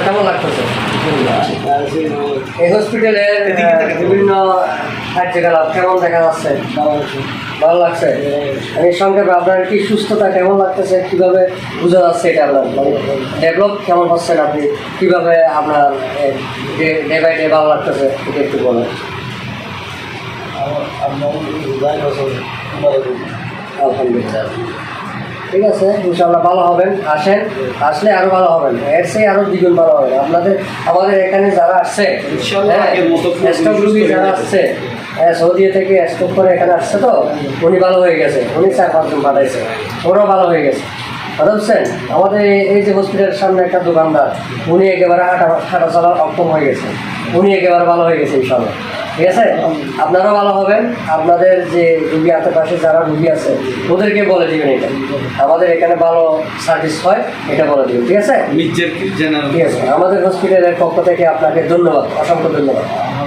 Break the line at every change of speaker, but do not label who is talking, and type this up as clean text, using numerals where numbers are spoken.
কেমন লাগতেছে? এই হসপিটালের বিভিন্ন কার্যকলাপ কেমন দেখা যাচ্ছে? ভালো লাগছে। আমি সংক্ষেপে আপনার কি সুস্থতা কেমন লাগতেছে, কীভাবে বোঝা যাচ্ছে এটা আপনার মানে ডেভেলপ কেমন হচ্ছেন আপনি, কীভাবে আপনার ডে বাই ডে ভালো লাগতেছে এটা একটু বলেন। আলহামদুলিল্লাহ, ঠিক আছে, ইনশাআল্লাহ ভালো হবেন। আসলে আরও ভালো হবেন, এর চেয়ে আরও দ্বিগুণ ভালো হবেন। আমাদের এখানে যারা আসছে স্টক রুগী যারা আসছে সৌদি থেকে স্টক করে এখানে আসছে, তো উনি ভালো হয়ে গেছে, উনি 4-5 জন পাঠাইছে, ওরাও ভালো হয়ে গেছে। কথা বুঝছেন? আমাদের এই যে হসপিটালের সামনে একটা দোকানদার, উনি একেবারে হাঁটা চলা অক্ষম হয়ে গেছে, উনি একেবারে ভালো হয়ে গেছে ইনশাআল্লাহ। ঠিক আছে, আপনারাও ভালো হবেন। আপনাদের যে রুগী আশেপাশে যারা রুগী আছে ওদেরকে বলে দিবেন এটা আমাদের এখানে ভালো সার্ভিস হয়, এটা বলে দিবেন। ঠিক আছে, ঠিক আছে। আমাদের হসপিটালের পক্ষ থেকে আপনাকে ধন্যবাদ, অসংখ্য ধন্যবাদ।